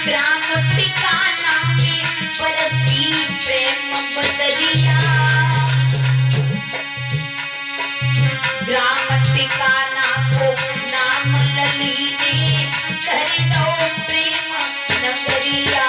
ग्राम ठिकाना में बरसी प्रेम बदरिया, ग्राम ठिकाना को नाम ललीने कर दो प्रेम नगरिया।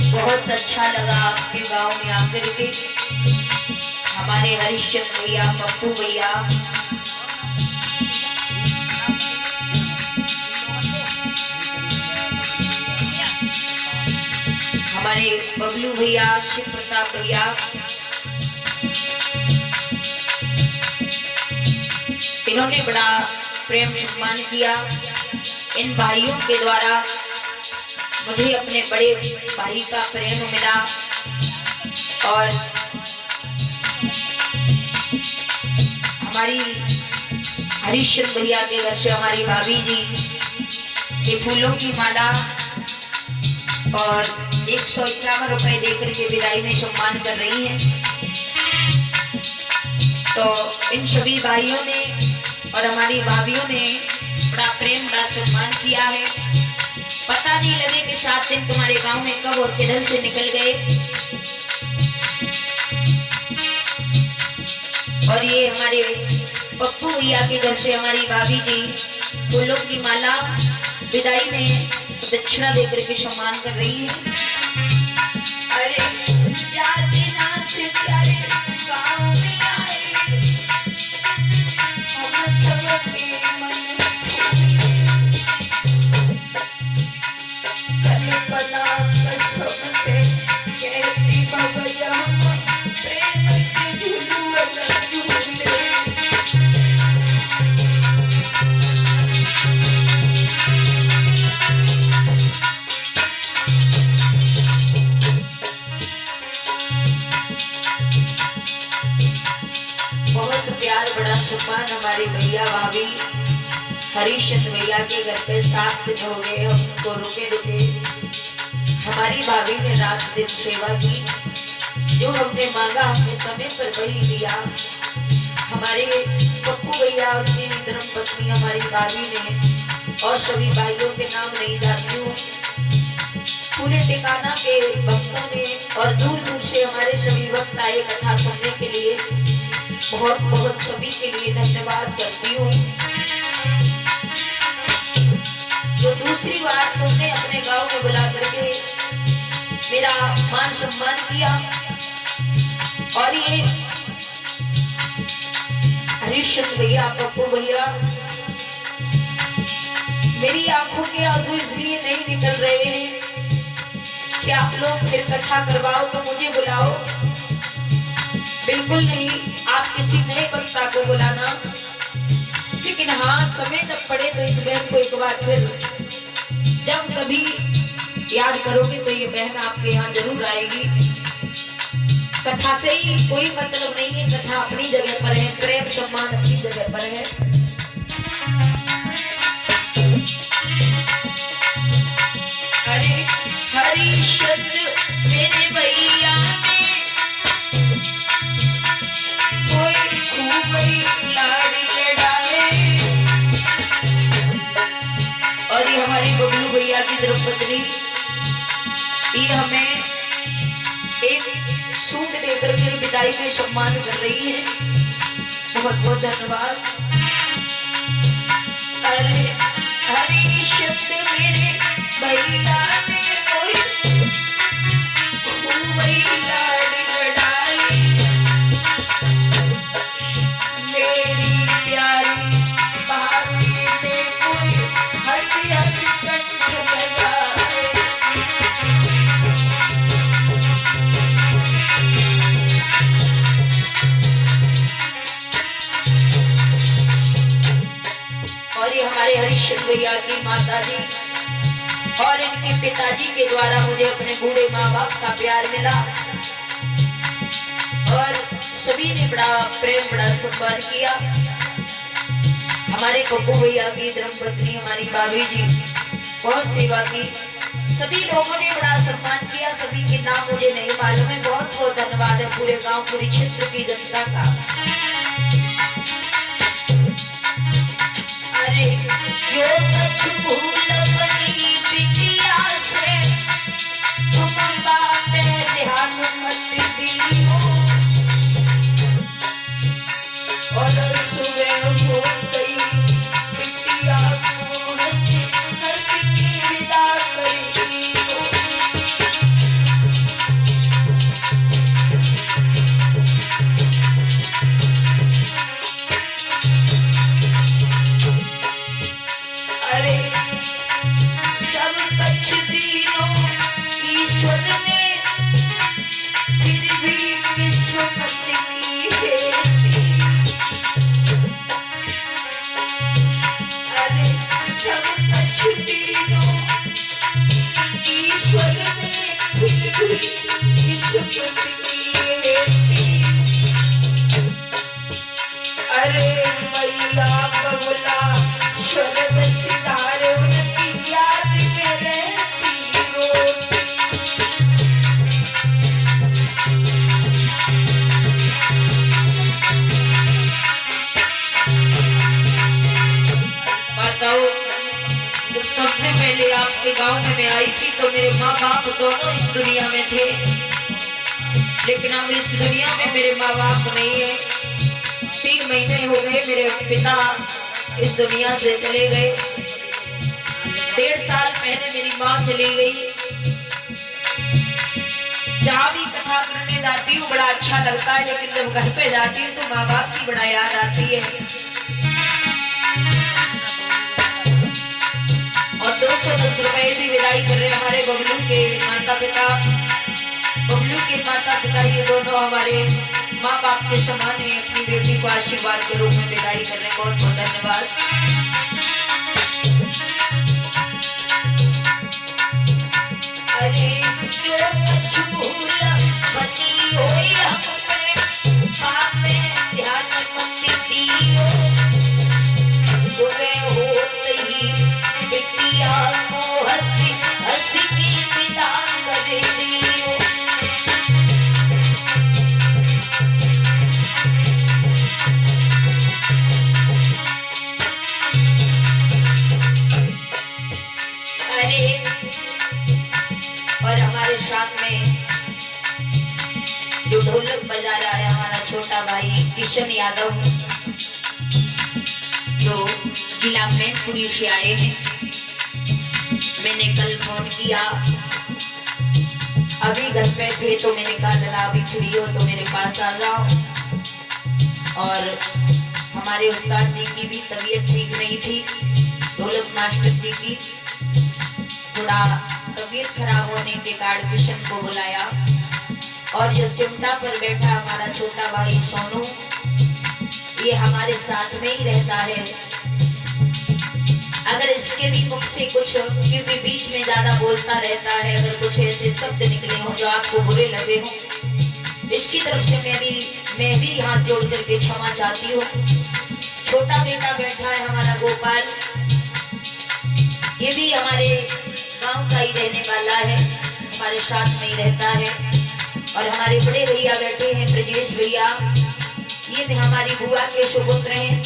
बहुत अच्छा लगा आपके गांव में आकर के। हमारे हरिश्चंद्र भैया, पप्पू भैया, हमारे बबलू भैया, शिव प्रताप भैया, इन्होंने बड़ा प्रेम सम्मान किया। इन भाइयों के द्वारा मुझे अपने बड़े भाई का प्रेम मिला और हमारी हरिश्चंद्र भैया के घर से हमारी भाभी जी ये फूलों की माला और 151 रुपए देकर के विदाई में सम्मान कर रही हैं। तो इन सभी भाइयों ने और हमारी भाभियों ने बड़ा प्रेम, बड़ा सम्मान किया है। पता नहीं लगे कि 7 दिन तुम्हारे गांव में कब और किधर से निकल गए। और ये हमारे पप्पू भैया के घर से हमारी भाभी जी फूलों की माला विदाई में दक्षिणा देकर के सम्मान कर रही है। अरे जाते ना से प्यारे गांव में आए, हम सब के मन कल्पना कसम से कहती भवया प्रेम के झूलुआ झूले। बड़ा सम्मान हमारे भैया भाभी हरिश्चंद्र भैया के घर पे 7 दिन हो गए। हम उनको रुके रुके हमारी भाभी ने रात दिन सेवा की। जो हमने मांगा हमने समय पर वही दिया। हमारे पप्पू भैया, उनकी धर्म पत्नी हमारी भाभी ने और सभी भाइयों के नाम नहीं जानती हूँ, पूरे ठिकाना के भक्तों ने और दूर दूर से हमारे सभी भक्त आए कथा सुनने के लिए। बहुत बहुत सभी के लिए धन्यवाद करती हूँ। जो दूसरी बार तुमने अपने गांव में बुला करके मेरा मान सम्मान किया और ये हरिश्चंद्र भैया, पप्पू भैया, मेरी आंखों के आंसू इसलिए नहीं निकल रहे हैं कि आप लोग फिर कथा करवाओ तो मुझे बुलाओ। बिल्कुल नहीं, आप किसी नए वक्ता को बुलाना, लेकिन हाँ समय जब पड़े तो इस बहन को एक बार फिर जब कभी याद करोगे तो ये बहन आपके यहाँ जरूर आएगी। कथा से ही कोई मतलब नहीं है, कथा अपनी जगह पर है, प्रेम सम्मान अपनी जगह पर है। अरे हरिश्चंद्र मेरे भैया और ये हमारी बबलू भैया की धर्मपत्नी, ये हमें एक सूट देकर के विदाई में सम्मान कर रही है। बहुत बहुत धन्यवाद। अरे हरिश्चंद्र मेरे भैया ने कोई लाड़ी लड़ाई, मेरी प्यारी भाभी ने कोई हंसी हंसी कंठ लगाए। और ये हमारे हरिश्चंद्र भैया की माता जी और इनके पिताजी के द्वारा मुझे अपने बूढ़े माँ बाप का प्यार मिला। सभी ने बड़ा प्रेम बड़ा सम्मान किया। हमारे पप्पू भैया की धर्मपत्नी हमारी भाभी जी बहुत सेवा की, सभी लोगों ने बड़ा सम्मान किया। सभी के नाम मुझे नहीं मालूम है। बहुत बहुत धन्यवाद है पूरे गांव पूरे क्षेत्र की जनता का। अरे जो कछु भूल बनी बिटिया से तुम बाप ध्यान मत दियो, और सुबह हो गई बिटिया को हंसी हंसी की विदा कर दियो। अरे सब कछ दिनों ईश्वर ने फिर भी विश्वमति की बेटी। अरे सब कछ दिनों ईश्वर ने फिर भी विश्वमति की बेटी। अरे मैया बबला स्वर्ग सितारे उनकी याद में रहती रोती। माताओं, जब सबसे पहले आपके गांव में मैं आई थी तो मेरे माँ बाप दोनों इस दुनिया में थे, लेकिन अब इस दुनिया में मेरे माँ बाप नहीं है। 3 महीने हो गए मेरे पिता इस दुनिया से चले गए। 1.5 साल पहले मेरी माँ चली गई। जहाँ भी कथा करने जाती हूँ बड़ा अच्छा लगता है, लेकिन जब घर पे जाती हूँ तो माँ बाप की बड़ा याद आती है। और 210 रुपए से विदाई कर रहे हमारे बबलू के माता पिता। बबलू के माता पिता ये दोनों हमारे माँ बाप के समान है। अपनी बेटी को आशीर्वाद के रूप में विदाई कर रहे। बहुत बहुत धन्यवाद। अरे जो कछु भूल बची होई हम पे बाप में ध्यान मत दियो, सुबह होते ही बिटिया को हंसी हंसी की विदा कर दियो। अरे और हमारे साथ में जो ढोलक बजा रहा है हमारा छोटा भाई किशन यादव, जो जिला मैनपुरी से आए हैं। मैंने कल फोन किया, अभी घर पे थे तो मैंने कहा जरा अभी फ्री हो तो मेरे पास आ जाओ। और हमारे उस्ताद जी की भी तबीयत ठीक नहीं थी, ढोलक मास्टर जी की थोड़ा तबीयत खराब होने के कारण किशन को बुलाया। और जो चिमटा पर बैठा हमारा छोटा भाई सोनू, ये हमारे साथ में ही रहता है। अगर इसके भी मुख से कुछ, क्योंकि बीच में ज्यादा बोलता रहता है, अगर कुछ ऐसे शब्द निकले हो जो आपको बुरे लगे हो, इसकी तरफ से मैं भी हाथ जोड़ करके क्षमा चाहती हूँ। छोटा बेटा बैठा है हमारा गोपाल, ये भी हमारे गांव का ही रहने वाला है, हमारे साथ में ही रहता है। और हमारे बड़े भैया बैठे हैं ब्रजेश भैया, ये भी हमारी बुआ के सुपुत्र हैं,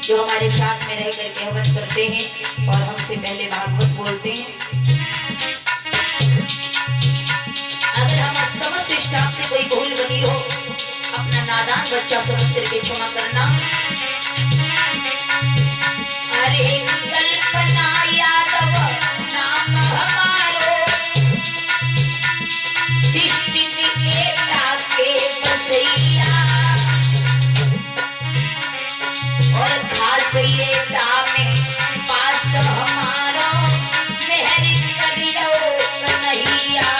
जो हमारे साथ में रह करके हवन करते हैं और हमसे पहले भागवत बोलते हैं। अगर हमारे समस्त स्टाफ से कोई भूल बनी हो, अपना नादान बच्चा समझ करके क्षमा करना। अरे कल्पना यादव नाम हमारो, दृष्टि निकेता के बसैया, और खास ये में पास हमारो मेहर करियो कन्हैया।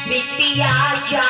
बिटिया जा